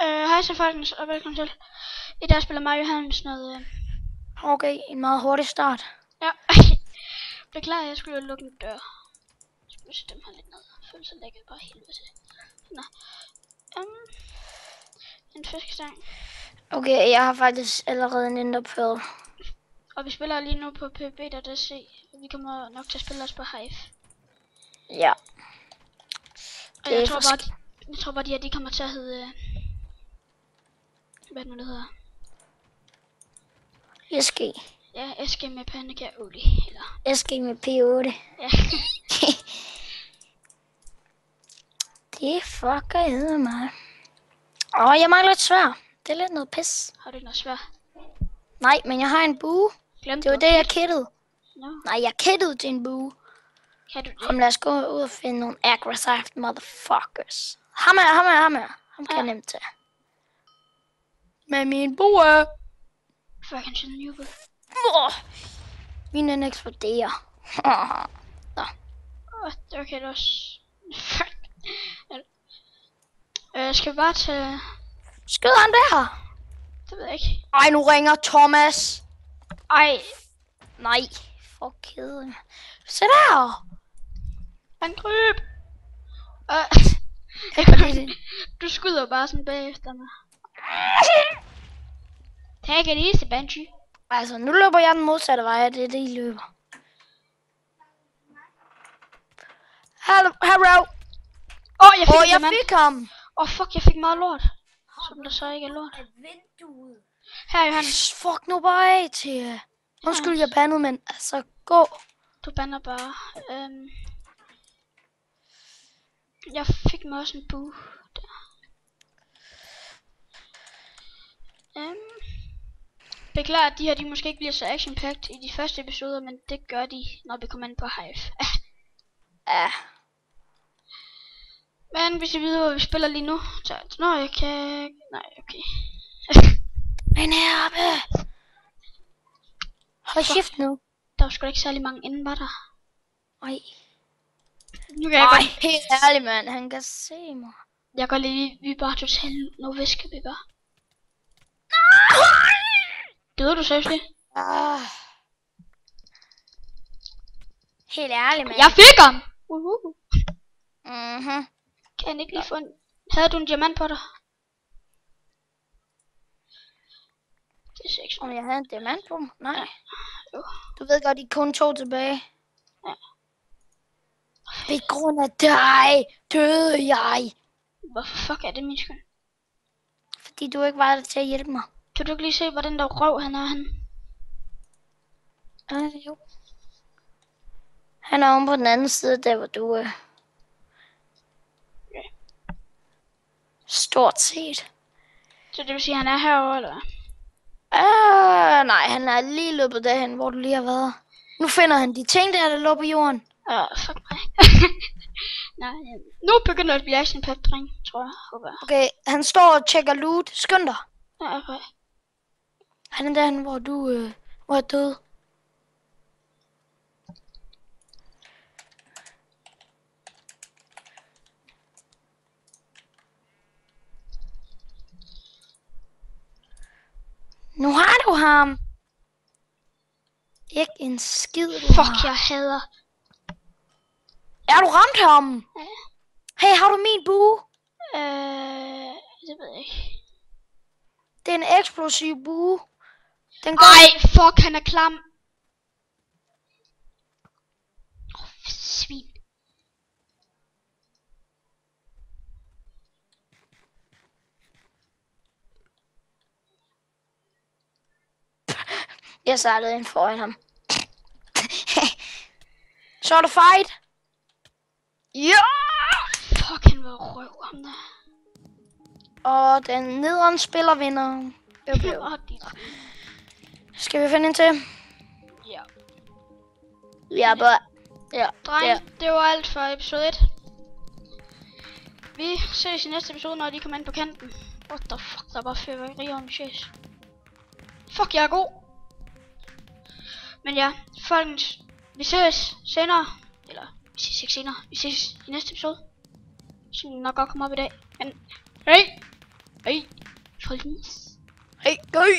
Hej så folkens, og velkommen til. I dag spiller mig og Johannes noget... Okay, en meget hurtig start. Ja, beklager, jeg skulle jo lukke en dør. Jeg skulle stemme her lidt ned. Jeg føler så lækkert bare helvede til. Nå. En fiskestang. Okay, jeg har faktisk allerede en enderpearl. Og vi spiller lige nu på pb.dc. Vi kommer nok til at spille os på Hive. Ja. Og jeg tror bare, de kommer til at hedde... hvad det hedder? SG. Ja, SG med pandekaolie, eller... SG med P8. Ja. Det fucker edder mig. Jeg mangler et sværd. Det er lidt noget pis. Har du ikke noget svært? Nej, men jeg har en bue. Det var det, jeg kittede. No. Nej, jeg kittede til en bue. Kan du det? Kom, lad os gå ud og finde nogle aggressive motherfuckers. Ham her. Ham kan jeg nemt tage. Med min bue. Fuck, han skyder en jubel. Min den eksploderer. Nå. Okay, det var... Fuck. Skal vi bare tage... Skyd han der? Det ved jeg ikke. Ej, nu ringer Thomas. Ej. Nej, for kede. Se der. Angryb. Du skyder bare sådan bagefter mig. Take it easy, Banshee. Altså, nu løber jeg den modsatte vej, det er det, I løber. Hello. Jeg fik ham. Fuck, jeg fik meget lort. Som der så ikke er lort. Her, Johannes. Fuck nu bare af til. Undskyld, jeg bandede, men altså, gå. Du bander bare. Jeg fik mig også en bue der. Beklager, at de her de måske ikke bliver så action-packed i de første episoder, men det gør de, når vi kommer ind på Hive. Ja. Men hvis I ved, hvor vi spiller lige nu, så... Nå, jeg kan... Nej, okay. Men heroppe. Hold shift nu. Der var sgu ikke særlig mange inden, var der? Oj. Nu kan jeg godt... Helt ærligt, mand. Han kan se mig. Jeg går lige... Vi er bare totalt... Nu visker vi bare. Døde du seriøst? Helt ærligt, mand. Jeg fik ham! Kan jeg ikke lige få en... Havde du en diamant på dig? Det er ikke om jeg havde en diamant på mig? Nej. Ja. Jo. Du ved godt, I er kun 2 tilbage. Ja. På grund af dig døde jeg. Hvorfor fuck er det min skyld? Fordi du ikke var der til at hjælpe mig. Kan du ikke lige se, hvordan der røv han er han? Jo. Han er omme på den anden side, der hvor du er. Ja. Stort set. Så det vil sige, at han er herovre, eller hvad? Nej, han er lige løbet derhen, hvor du lige har været. Nu finder han de ting der lå på jorden. Fuck mig. Nej, nu begynder det at blive action pack, dreng, tror jeg. Håber. Okay, han står og tjekker loot. Skynd dig. Ja, okay. Han er derhen, hvor du var død. Nu har du ham. Ikke en skid, du Fuck, jeg hader. Ja, du ramte ham. Ja. Hey, har du min bue? Det ved jeg ikke. Det er en eksplosiv bue. Den går... Ej, fuck, han er klam. Svin. Jeg sejlede ind foran ham. Så er det fight. Ja! Fuck, han var røv ham der. Og den nederen spiller vinder. Skal vi finde en til? Ja. Ja, bare. Ja. Dreng, det var alt for episode 1. Vi ses i næste episode, når de kommer ind på kanten. What the fuck, der er bare fyrværkeri om chase. Fuck, jeg er god. Men ja, folkens, vi ses senere. Eller, vi ses ikke senere. Vi ses i næste episode. Som nok godt kommer op i dag. Men, hej! Hej! Police. Hey, go!